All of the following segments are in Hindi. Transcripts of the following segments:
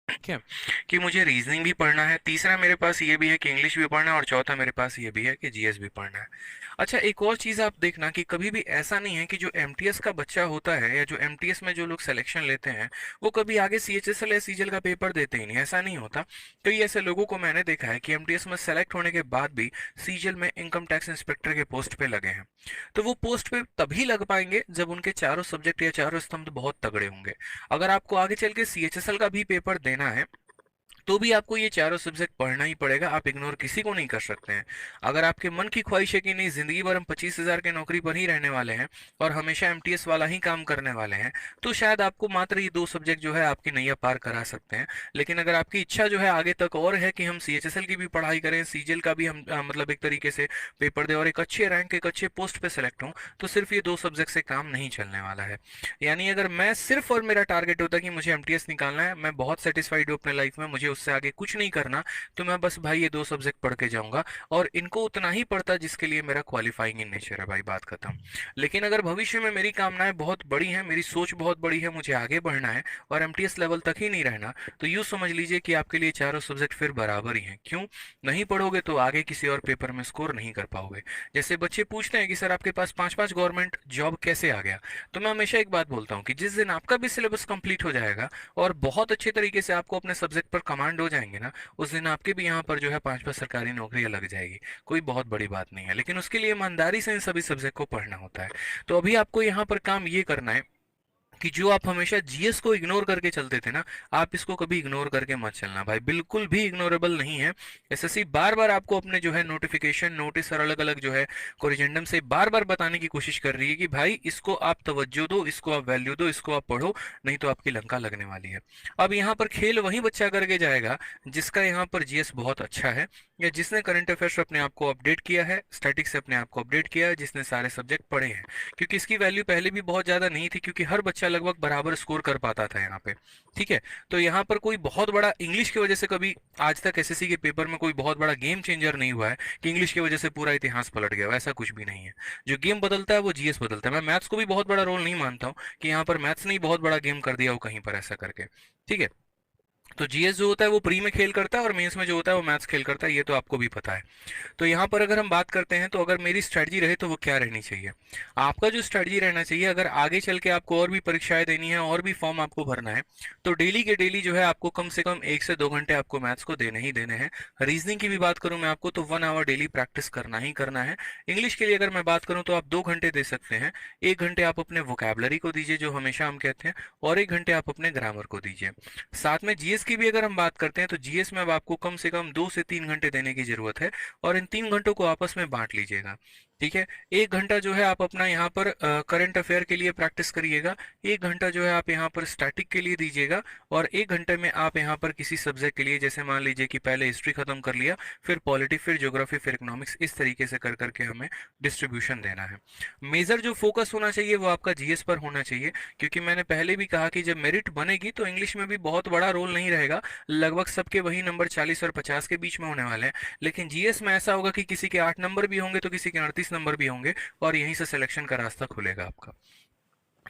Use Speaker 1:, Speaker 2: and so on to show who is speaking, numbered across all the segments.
Speaker 1: ठीक है, कि मुझे रीजनिंग भी पढ़ना है, तीसरा मेरे पास ये भी है कि इंग्लिश भी पढ़ना है, और चौथा मेरे पास ये भी है कि जीएस भी पढ़ना है। अच्छा, एक और चीज़ आप देखना कि कभी भी ऐसा नहीं है कि जो एमटीएस का बच्चा होता है या जो एमटीएस में जो लोग सिलेक्शन लेते हैं वो कभी आगे सीएचएसएल या सीजीएल का पेपर देते ही नहीं, ऐसा नहीं होता। कई ऐसे लोगों को मैंने देखा है कि एमटीएस में सेलेक्ट होने के बाद भी सीजीएल में इनकम टैक्स इंस्पेक्टर के पोस्ट पे लगे हैं। तो वो पोस्ट पे तभी लग पाएंगे जब उनके चारों सब्जेक्ट या चारों स्तंभ बहुत तगड़े होंगे। अगर आपको आगे चल के सीएचएसएल का भी पेपर देना है तो भी आपको ये चारों सब्जेक्ट पढ़ना ही पड़ेगा, आप इग्नोर किसी को नहीं कर सकते हैं। अगर आपके मन की ख्वाहिश है कि नहीं जिंदगी भर हम 25,000 के नौकरी पर ही रहने वाले हैं और हमेशा एमटीएस वाला ही काम करने वाले हैं, तो शायद आपको मात्र ये दो सब्जेक्ट जो है आपकी नैया पार करा सकते हैं। लेकिन अगर आपकी इच्छा जो है आगे तक और है कि हम सीएचएसएल की भी पढ़ाई करें, सीजीएल का भी हम मतलब एक तरीके से पेपर दें और एक अच्छे रैंक एक अच्छे पोस्ट पे सेलेक्ट हों, तो सिर्फ ये दो सब्जेक्ट से काम नहीं चलने वाला है। यानी अगर मैं सिर्फ और मेरा टारगेट होता कि मुझे एमटीएस निकालना है, मैं बहुत सेटिस्फाइड हूँ अपने लाइफ में, मुझे उससे आगे कुछ नहीं करना, तो मैं बस भाई ये दो सब्जेक्ट पढ़ के जाऊंगा और इनको उतना ही पढ़ता जिसके लिए मेरा क्वालिफाइंग इन नेचर है, भाई बात खत्म। लेकिन अगर भविष्य में मेरी कामनाएं बहुत बड़ी हैं, मेरी सोच बहुत बड़ी है, मुझे आगे बढ़ना है और एमटीएस लेवल तक ही नहीं रहना, तो यूँ समझ लीजिए कि आपके लिए चारों सब्जेक्ट फिर बराबर ही हैं। क्यों? नहीं पढ़ोगे तो आगे किसी और पेपर में स्कोर नहीं कर पाओगे। जैसे बच्चे पूछते हैं कि सर आपके पास पांच पांच गवर्नमेंट जॉब कैसे आ गया, तो मैं हमेशा एक बात बोलता हूँ कि जिस दिन आपका भी सिलेबस कंप्लीट हो जाएगा और बहुत अच्छे तरीके से आपको अपने सब्जेक्ट पर कमांड हो जाएंगे ना, उस दिन आपके भी यहाँ पर जो है पांच पांच सरकारी नौकरियां लग जाएगी। कोई बहुत बड़ी बात नहीं है, लेकिन उसके लिए ईमानदारी से इन सभी सब्जेक्ट को पढ़ना होता है। तो अभी आपको यहाँ पर काम ये करना है कि जो आप हमेशा जीएस को इग्नोर करके चलते थे ना, आप इसको कभी इग्नोर करके मत चलना भाई, बिल्कुल भी इग्नोरेबल नहीं है। एसएससी बार बार आपको अपने जो है नोटिफिकेशन नोटिस और अलग अलग जो है कोरिजेंडम से बार बार बताने की कोशिश कर रही है कि भाई इसको आप तवज्जो दो, इसको आप वैल्यू दो, इसको आप पढ़ो, नहीं तो आपकी लंका लगने वाली है। अब यहाँ पर खेल वही बच्चा करके जाएगा जिसका यहाँ पर जीएस बहुत अच्छा है, या जिसने करंट अफेयर्स अपने आप को अपडेट किया है, स्टैटिक्स से अपने आप को अपडेट किया है, जिसने सारे सब्जेक्ट पढ़े हैं। क्योंकि इसकी वैल्यू पहले भी बहुत ज्यादा नहीं थी, क्योंकि हर बच्चा लगभग बराबर स्कोर कर पाता था यहाँ पे। ठीक है, तो यहाँ पर कोई बहुत बड़ा इंग्लिश की वजह से कभी आज तक एसएससी के पेपर में कोई बहुत बड़ा गेम चेंजर नहीं हुआ है कि इंग्लिश की वजह से पूरा इतिहास पलट गया, ऐसा कुछ भी नहीं है। जो गेम बदलता है वो जीएस बदलता है। मैं मैथ्स को भी बहुत बड़ा रोल नहीं मानता हूँ कि यहाँ पर मैथ्स ने ही बहुत बड़ा गेम कर दिया हो कहीं पर ऐसा करके। ठीक है, तो जीएस जो होता है वो प्री में खेल करता है और मेंस में जो होता है वो मैथ्स खेल करता है, ये तो आपको भी पता है। तो यहाँ पर अगर हम बात करते हैं तो अगर मेरी स्ट्रेटजी रहे तो वो क्या रहनी चाहिए? आपका जो स्ट्रेटजी रहना चाहिए, अगर आगे चल के आपको और भी परीक्षाएं देनी है और भी फॉर्म आपको भरना है, तो डेली के डेली जो है आपको कम से कम 1 से 2 घंटे आपको मैथ्स को देने ही देने हैं। रीजनिंग की भी बात करूं मैं आपको तो 1 आवर डेली प्रैक्टिस करना ही करना है। इंग्लिश के लिए अगर मैं बात करूं तो आप 2 घंटे दे सकते हैं। 1 घंटे आप अपने वोकेबलरी को दीजिए जो हमेशा हम कहते हैं, और 1 घंटे आप अपने ग्रामर को दीजिए। साथ में जीएस की भी अगर हम बात करते हैं तो जीएस में अब आपको कम से कम 2 से 3 घंटे देने की जरूरत है, और इन 3 घंटों को आपस में बांट लीजिएगा। ठीक है, 1 घंटा जो है आप अपना यहाँ पर करंट अफेयर के लिए प्रैक्टिस करिएगा, 1 घंटा जो है आप यहाँ पर स्टैटिक के लिए दीजिएगा, और 1 घंटे में आप यहाँ पर किसी सब्जेक्ट के लिए, जैसे मान लीजिए कि पहले हिस्ट्री खत्म कर लिया, फिर पॉलिटी, फिर ज्योग्राफी, फिर इकोनॉमिक्स, इस तरीके से कर करके हमें डिस्ट्रीब्यूशन देना है। मेजर जो फोकस होना चाहिए वो आपका जीएस पर होना चाहिए, क्योंकि मैंने पहले भी कहा कि जब मेरिट बनेगी तो इंग्लिश में भी बहुत बड़ा रोल नहीं रहेगा, लगभग सबके वही नंबर 40 और 50 के बीच में होने वाले हैं। लेकिन जीएस में ऐसा होगा कि किसी के 8 नंबर भी होंगे तो किसी के 38 नंबर भी होंगे, और यहीं से सिलेक्शन का रास्ता खुलेगा आपका।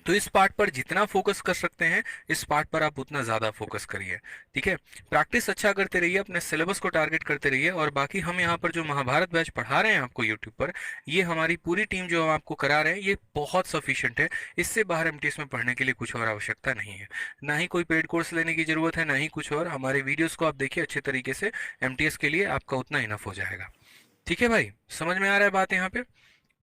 Speaker 1: तो इस पार्ट पर जितना फोकस कर सकते हैं, इस पार्ट पर आप उतना ज्यादा फोकस करिए। ठीक है, प्रैक्टिस अच्छा करते रहिए, अपने सिलेबस को टारगेट करते रहिए, और बाकी हम यहाँ पर जो महाभारत बैच पढ़ा रहे हैं आपको यूट्यूब पर, ये हमारी पूरी टीम जो हम आपको करा रहे हैं ये बहुत सफिशिएंट है। इससे बाहर एमटीएस में पढ़ने के लिए कुछ और आवश्यकता नहीं है, ना ही कोई पेड कोर्स लेने की जरूरत है, ना ही कुछ और। हमारे वीडियोस को आप देखिए अच्छे तरीके से, एमटीएस के लिए आपका उतना इनफ हो जाएगा। ठीक है भाई, समझ में आ रहा है बात यहाँ पे?